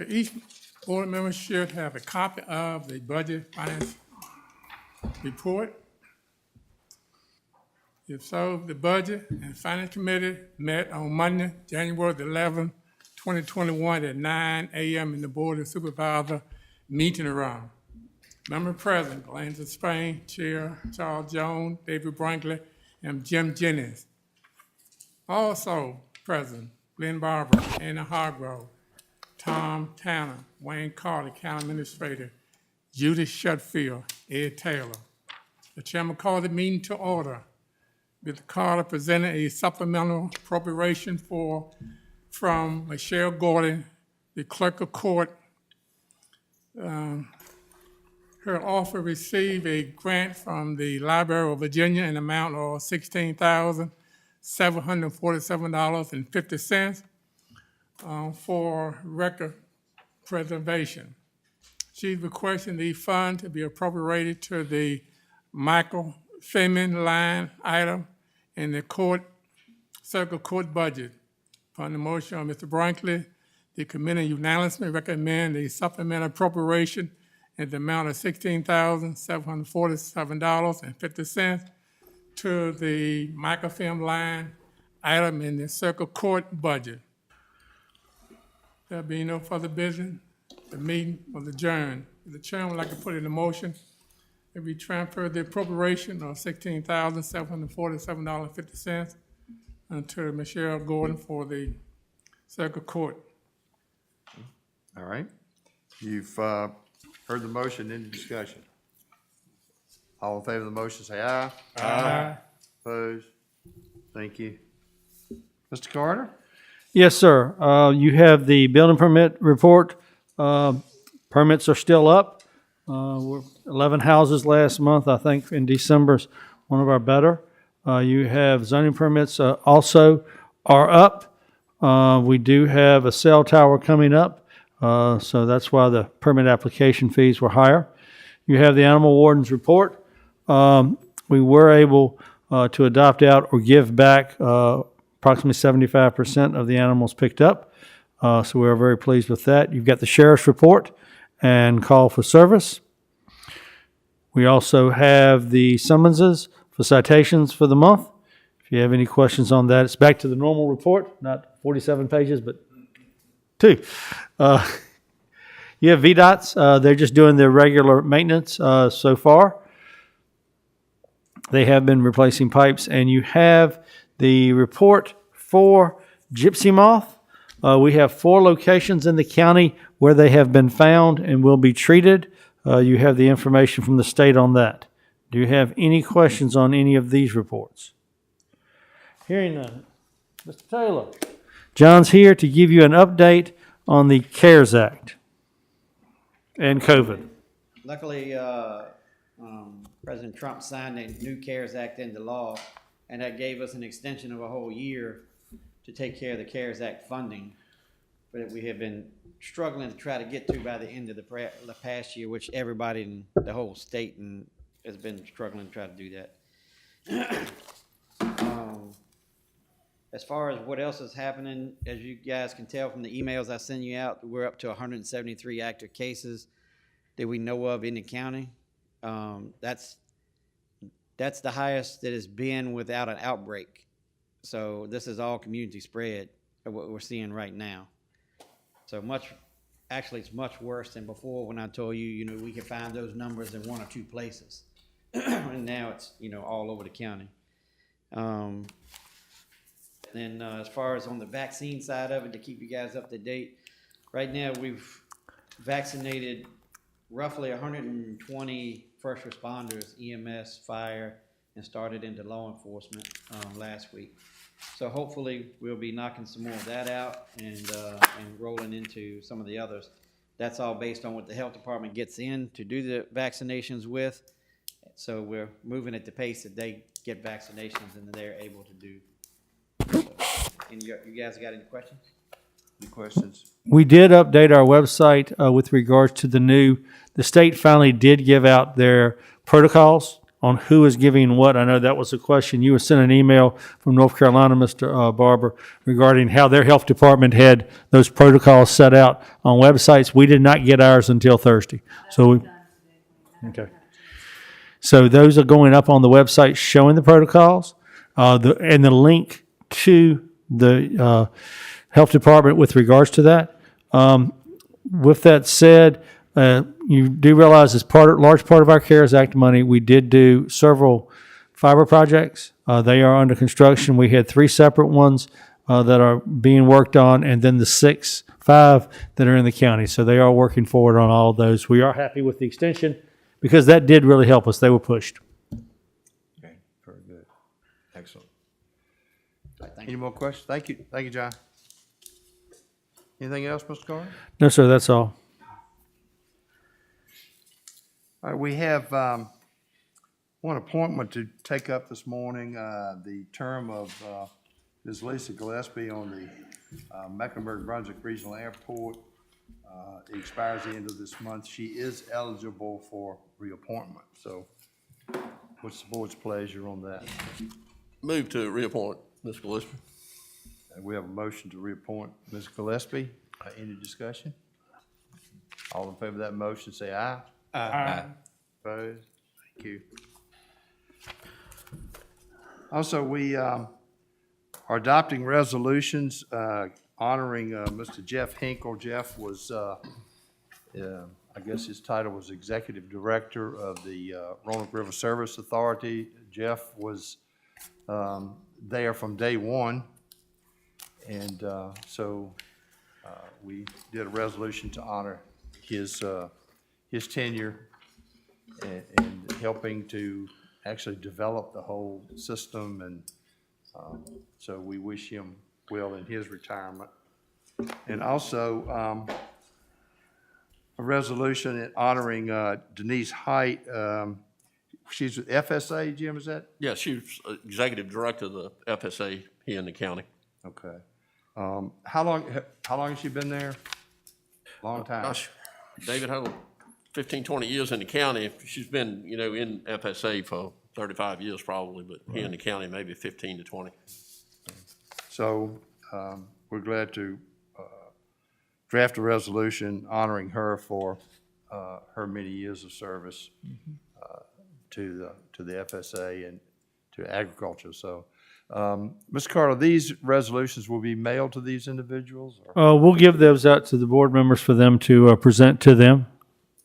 Each board member should have a copy of the budget finance report. If so, the Budget and Finance Committee met on Monday, January the 11th, 2021 at 9 a.m. in the Board of Supervisors meeting room. Member present, Glenn Spain, Chair Charles Jones, David Brinkley, and Jim Jennings. Also present, Glenn Barber, Anna Hargrove, Tom Tanner, Wayne Carter, County Administrator, Judith Shutfield, Ed Taylor. The chairman called the meeting to order. Mr. Carter presented a supplemental appropriation from Michelle Gordon, the clerk of court. Her offer received a grant from the Library of Virginia in the amount of $16,747.50 for record preservation. She's requesting the fund to be appropriated to the Michael Femin line item in the circle court budget. Upon the motion of Mr. Brinkley, the committee unanimously recommend a supplemental appropriation in the amount of $16,747.50 to the microfilm line item in the circle court budget. There being no further business, the meeting was adjourned. The chairman would like to put in a motion that we transfer the appropriation of $16,747.50 to Michelle Gordon for the circuit court. All right. You've heard the motion, any discussion? All in favor of the motion, say aye. Aye. Opposed? Thank you. Mr. Carter? Yes, sir. You have the building permit report. Permits are still up. We're 11 houses last month. I think in December's one of our better. You have zoning permits also are up. We do have a cell tower coming up, so that's why the permit application fees were higher. You have the animal warden's report. We were able to adopt out or give back approximately 75% of the animals picked up, so we are very pleased with that. You've got the sheriff's report and call for service. We also have the summonses for citations for the month. If you have any questions on that, it's back to the normal report, not 47 pages, but 2. You have VDOTs. They're just doing their regular maintenance so far. They have been replacing pipes. And you have the report for gypsy moth. We have 4 locations in the county where they have been found and will be treated. You have the information from the state on that. Do you have any questions on any of these reports? Hearing none. Mr. Taylor. John's here to give you an update on the CARES Act and COVID. Luckily, President Trump signed the new CARES Act into law, and that gave us an extension of a whole year to take care of the CARES Act funding that we have been struggling to try to get to by the end of the past year, which everybody in the whole state has been struggling to try to do that. As far as what else is happening, as you guys can tell from the emails I send you out, we're up to 173 active cases that we know of in the county. That's That's the highest that it's been without an outbreak. So this is all community spread of what we're seeing right now. So actually, it's much worse than before when I told you, you know, we could find those numbers in 1 or 2 places. And now it's, you know, all over the county. Then as far as on the vaccine side of it, to keep you guys up to date, right now we've vaccinated roughly 120 first responders, EMS, fire, and started into law enforcement last week. So hopefully we'll be knocking some more of that out and rolling into some of the others. That's all based on what the health department gets in to do the vaccinations with. So we're moving at the pace that they get vaccinations and they're able to do. And you guys got any questions? Any questions? We did update our website with regards to the state finally did give out their protocols on who is giving what. I know that was a question. You were sent an email from North Carolina, Mr. Barber, regarding how their health department had those protocols set out on websites. We did not get ours until Thursday. Okay. So those are going up on the website showing the protocols, and the link to the health department with regards to that. With that said, you do realize as large part of our CARES Act money, we did do several fiber projects. They are under construction. We had 3 separate ones that are being worked on, and then the 5 that are in the county. So they are working forward on all of those. We are happy with the extension because that did really help us. They were pushed. Okay, very good. Excellent. Thank Any more questions? Thank you. Thank you, John. Anything else, Mr. Carter? No, sir, that's all. All right, we have one appointment to take up this morning, the term of Ms. Lisa Gillespie on the Mecklenburg Brunswick Regional Airport. It expires the end of this month. She is eligible for reappointment. So what's the board's pleasure on that? Move to reappoint Ms. Gillespie. And we have a motion to reappoint Ms. Gillespie. Any discussion? All in favor of that motion, say aye. Aye. Opposed? Thank you. Also, we are adopting resolutions honoring Mr. Jeff Hinkle. Jeff was, I guess his title was Executive Director of the Roanoke River Service Authority. Jeff was there from day one, and so we did a resolution to honor his tenure and helping to actually develop the whole system, and so we wish him well in his retirement. And also a resolution honoring Denise Height. She's with FSA, Jim, is that? Yeah, she was executive director of the FSA here in the county. Okay. How long has she been there? Long time. Gosh, David, how 15, 20 years in the county. She's been, you know, in FSA for 35 years probably, but here in the county, maybe 15 to 20. So we're glad to draft a resolution honoring her for her many years of service to the FSA and to agriculture. So, Mr. Carter, these resolutions will be mailed to these individuals? Or? We'll give those out to the board members for them to present to them,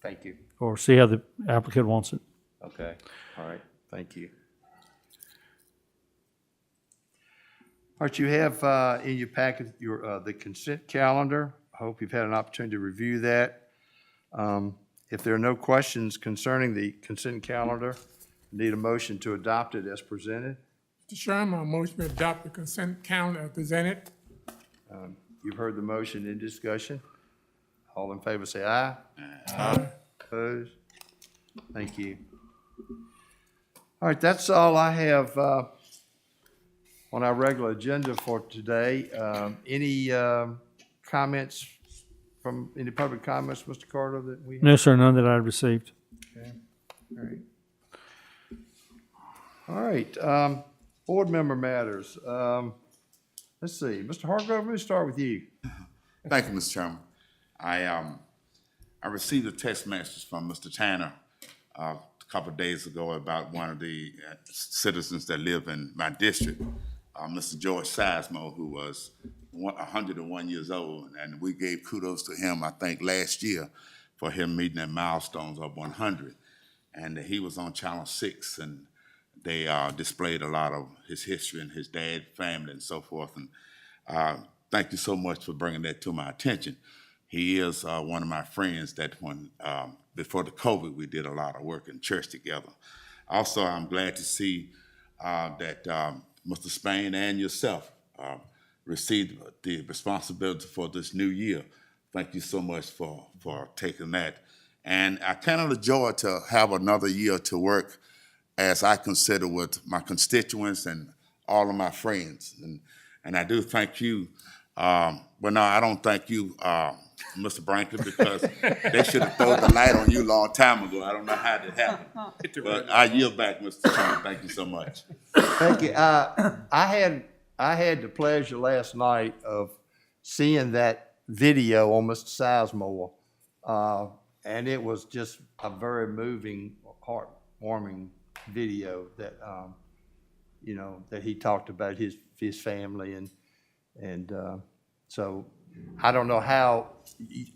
Thank you. or see how the applicant wants it. Okay, all right, thank you. All right, you have in your packet the consent calendar. I hope you've had an opportunity to review that. If there are no questions concerning the consent calendar, need a motion to adopt it as presented. Mr. Sherman, I motion to adopt the consent calendar as presented. You've heard the motion in discussion. All in favor say aye. Aye. Opposed? Thank you. All right, that's all I have on our regular agenda for today. Any comments from any public comments, Mr. Carter, that we have? No, sir, none that I received. Okay. All right. All right. Board member matters. Let's see. Mr. Hargrove, let me start with you. Thank you, Mr. Chairman. I received a text message from Mr. Tanner couple of days ago about one of the citizens that live in my district, Mr. George Sizemo, who was 101 years old, and we gave kudos to him, I think, last year for him meeting that milestones of 100. And he was on Channel 6, and they displayed a lot of his history and his dad, family, and so forth. And thank you so much for bringing that to my attention. He is one of my friends that when, before the COVID, we did a lot of work in church together. Also, I'm glad to see that Mr. Spain and yourself received the responsibility for this new year. Thank you so much for taking that. And I kind of enjoy to have another year to work as I consider with my constituents and all of my friends. And I do thank you. Well, no, I don't thank you, Mr. Brankley, because they should have thrown the light on you a long time ago. I don't know how that happened. But I yield back, Mr. Chairman. Thank you so much. Thank you. I had the pleasure last night of seeing that video on Mr. Sizemore, and it was just a very moving, heartwarming video that, you know, that he talked about his family and so I don't know how.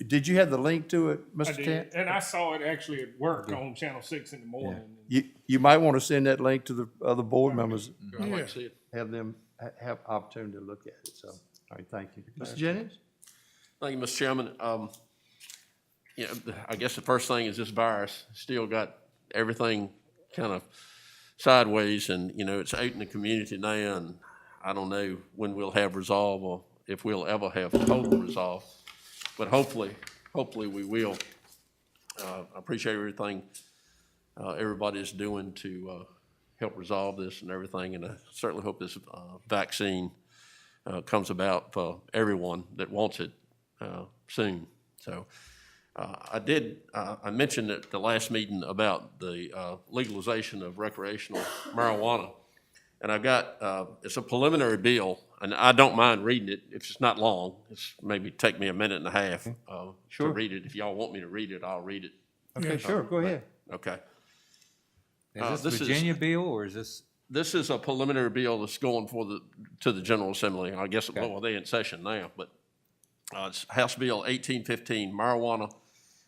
Did you have the link to it, Mr. I did, Tent? and I saw it actually at work on Channel 6 in the morning. You might want to send that link to the other board members. I'd like to see it. Have them have opportunity to look at it. So, all right, thank you. Mr. Jennings? Thank you, Mr. Chairman. Yeah, I guess the first thing is this virus still got everything kind of sideways, and, you know, it's out in the community now, and I don't know when we'll have resolve or if we'll ever have total resolve, but hopefully we will. I appreciate everything everybody is doing to help resolve this and everything, and I certainly hope this vaccine comes about for everyone that wants it soon. So I mentioned at the last meeting about the legalization of recreational marijuana. And I've got, it's a preliminary bill, and I don't mind reading it if it's not long. It's maybe take me a minute and a half to read it. If y'all want me to read it, I'll read it. Okay, sure, go ahead. Okay. Is this Virginia bill, or is this? This is a preliminary bill that's going to the General Assembly. I guess, well, they're in session now, but it's House Bill 1815, marijuana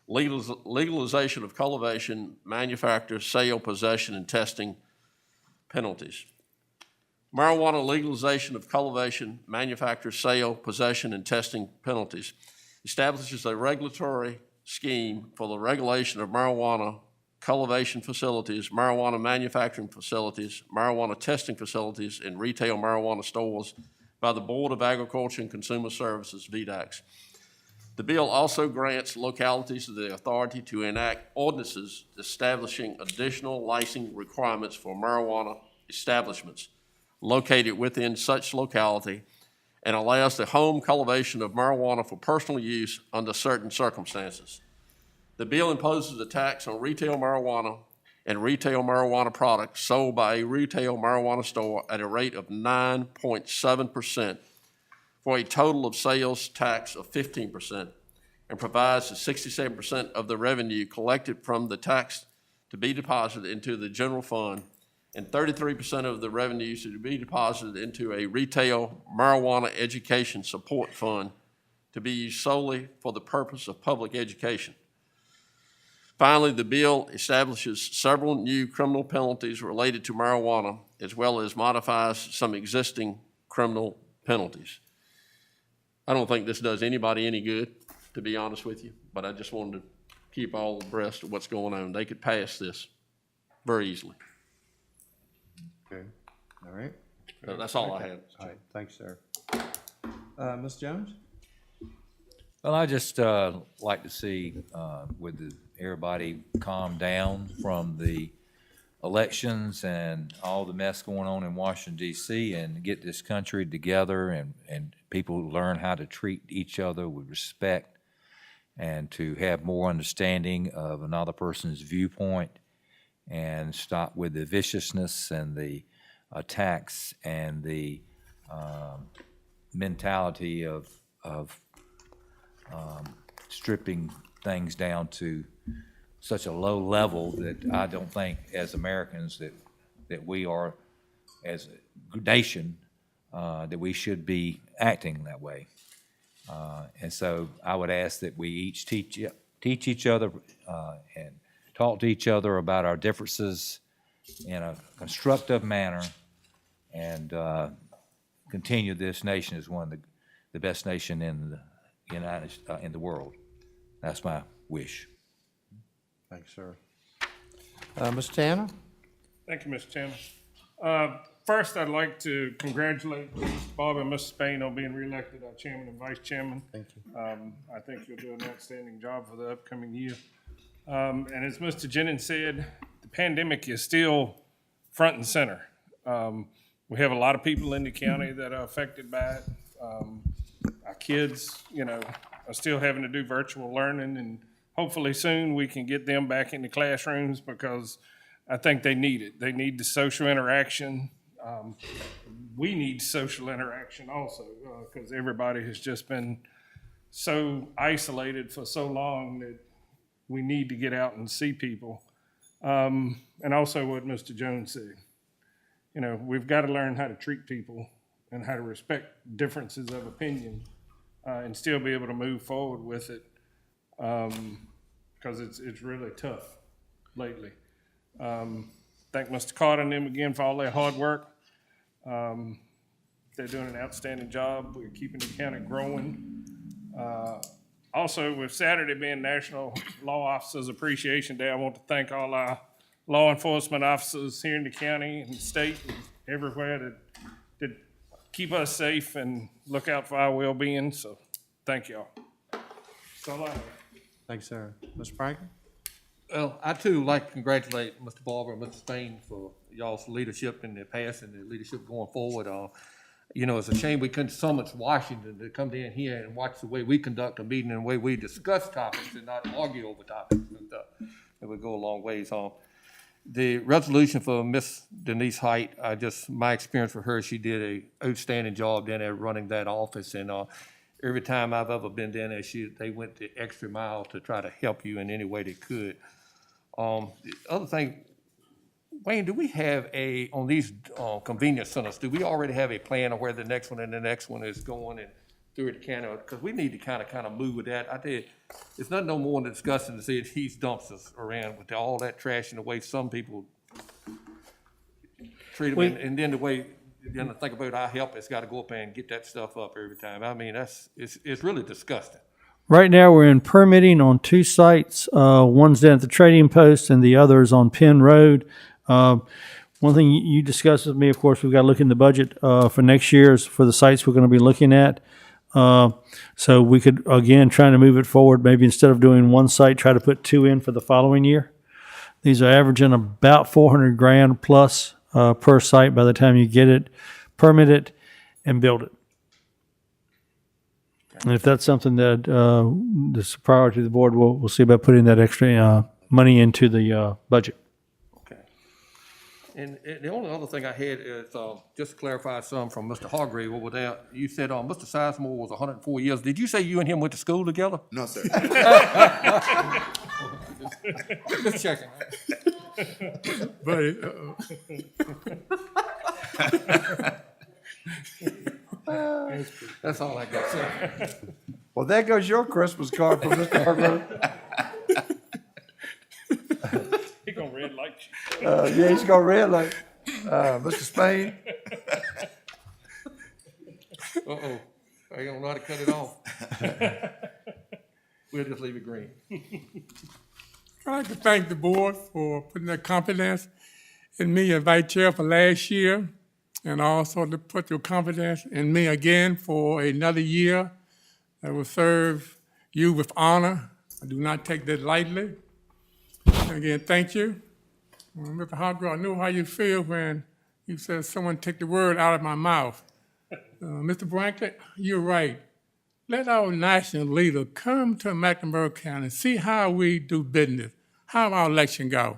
legalization of cultivation, manufacture, sale, possession, and testing penalties. Marijuana legalization of cultivation, manufacture, sale, possession, and testing penalties establishes a regulatory scheme for the regulation of marijuana cultivation facilities, marijuana manufacturing facilities, marijuana testing facilities, and retail marijuana stores by the Board of Agriculture and Consumer Services, VDACs. The bill also grants localities the authority to enact ordinances establishing additional licensing requirements for marijuana establishments located within such locality, and allows the home cultivation of marijuana for personal use under certain circumstances. The bill imposes a tax on retail marijuana and retail marijuana products sold by a retail marijuana store at a rate of 9.7% for a total of sales tax of 15%, and provides that 67% of the revenue collected from the tax to be deposited into the general fund and 33% of the revenues to be deposited into a retail marijuana education support fund to be used solely for the purpose of public education. Finally, the bill establishes several new criminal penalties related to marijuana, as well as modifies some existing criminal penalties. I don't think this does anybody any good, to be honest with you, but I just wanted to keep all abreast of what's going on. They could pass this very easily. Okay, all right. So that's all I have. All right, thanks, sir. Ms. Jones? Well, I just like to see everybody calm down from the elections and all the mess going on in Washington, D.C., and get this country together and people learn how to treat each other with respect and to have more understanding of another person's viewpoint and stop with the viciousness and the attacks and the mentality of stripping things down to such a low level that I don't think as Americans that we are, as a nation, that we should be acting that way. And so I would ask that we each teach each other and talk to each other about our differences in a constructive manner, and continue this nation as one of the best nation in the world. That's my wish. Thanks, sir. Mr. Tanner? Thank you, Mr. Chairman. First, I'd like to congratulate Mr. Bob and Mr. Spain on being reelected our chairman and vice chairman. Thank you. I think you'll do an outstanding job for the upcoming year. And as Mr. Jennings said, the pandemic is still front and center. We have a lot of people in the county that are affected by it. Our kids, are still having to do virtual learning, and hopefully soon we can get them back in the classrooms, because I think they need it. They need the social interaction. We need social interaction also, because everybody has just been so isolated for so long that we need to get out and see people. And also what Mr. Jones said, we've got to learn how to treat people and how to respect differences of opinion, and still be able to move forward with it, because it's really tough lately. Thank Mr. Carter and them again for all their hard work. They're doing an outstanding job. We're keeping the county growing. Also, with Saturday being National Law Officers Appreciation Day, I want to thank all our law enforcement officers here in the county and the state and everywhere that keep us safe and look out for our well-being. So thank y'all. That's all I have. Thanks, sir. Mr. Franklin? Well, I too like to congratulate Mr. Barber and Mr. Spain for y'all's leadership in the past and the leadership going forward. It's a shame we couldn't summons Washington to come down here and watch the way we conduct a meeting and the way we discuss topics and not argue over topics. And it would go a long ways on. The resolution for Miss Denise Height, my experience with her, she did a outstanding job down there running that office, and every time I've ever been down there, they went the extra mile to try to help you in any way they could. The other thing, Wayne, do we have on these convenience centers, do we already have a plan of where the next one and the next one is going and through the county? Because we need to kind of move with that. It's nothing no more than disgusting to see these dumpsters around with all that trash and the way some people treat them, and then the way, to think about our help, it's got to go up there and get that stuff up every time. I mean, it's really disgusting. Right now, we're in permitting on 2 sites. One's down at the Trading Post and the other's on Penn Road. One thing you discussed with me, of course, we've got to look in the budget for next year's for the sites we're going to be looking at. So we could, again, try to move it forward. Maybe instead of doing 1 site, try to put 2 in for the following year. These are averaging about $400,000 plus per site by the time you get it, permit it, and build it. And if that's something that is a priority of the board, we'll see about putting that extra money into the budget. Okay. And the only other thing I had is, just to clarify some from Mr. Hargrave over there, you said Mr. Sizemore was 104 years. Did you say you and him went to school together? No, sir. Just checking. Buddy, That's all I got, sir. Well, there goes your Christmas card from Mr. Hargrove. He gonna red light you. Yeah, he's got red light. Mr. Spain? Uh-oh. I don't know how to cut it off. We'll just leave it green. I'd like to thank the board for putting their confidence in me as vice chair for last year, and also to put your confidence in me again for another year that will serve you with honor. I do not take that lightly. And again, thank you. Mr. Hargrove, I know how you feel when you said someone take the word out of my mouth. Mr. Brankley, you're right. Let our national leader come to Mecklenburg County and see how we do business, how our election go.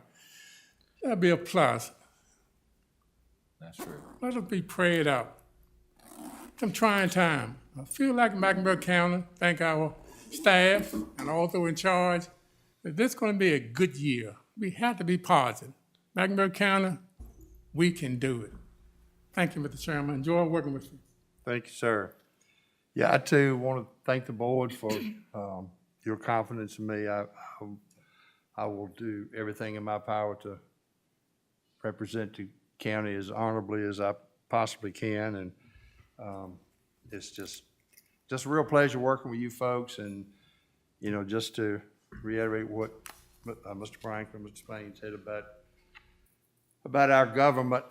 That'll be a plus. That's true. Let us be prayed up. Some trying time. I feel like Mecklenburg County, thank our staff and also in charge. that this is going to be a good year. We have to be positive. Mecklenburg County, we can do it. Thank you, Mr. Chairman. Enjoy working with you. Thank you, sir. Yeah, I too want to thank the board for your confidence in me. I will do everything in my power to represent the county as honorably as I possibly can, and it's just a real pleasure working with you folks, and, you know, just to reiterate what Mr. Franklin, Mr. Spain said about our government,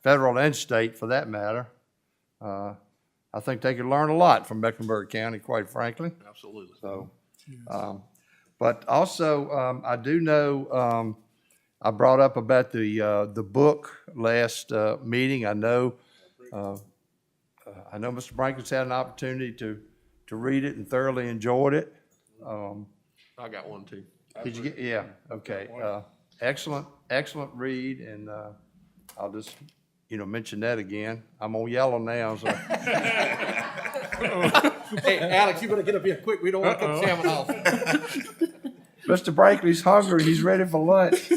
federal and state for that matter. I think they could learn a lot from Mecklenburg County, quite frankly. Absolutely. So, but also, I do know, I brought up about the book last meeting. I know Mr. Branklin's had an opportunity to read it and thoroughly enjoyed it. I got one too. Did you get, yeah, okay. Excellent read, and I'll just, you know, mention that again. I'm on yellow now, so. Hey, Alex, you better get up here quick. We don't want to cut the chairman off. Mr. Brakely's hungry. He's ready for lunch.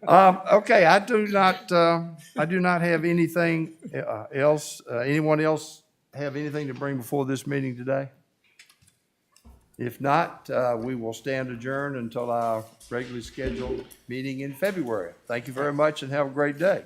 Okay, I do not have anything else. Anyone else have anything to bring before this meeting today? If not, we will stand adjourned until our regularly scheduled meeting in February. Thank you very much and have a great day.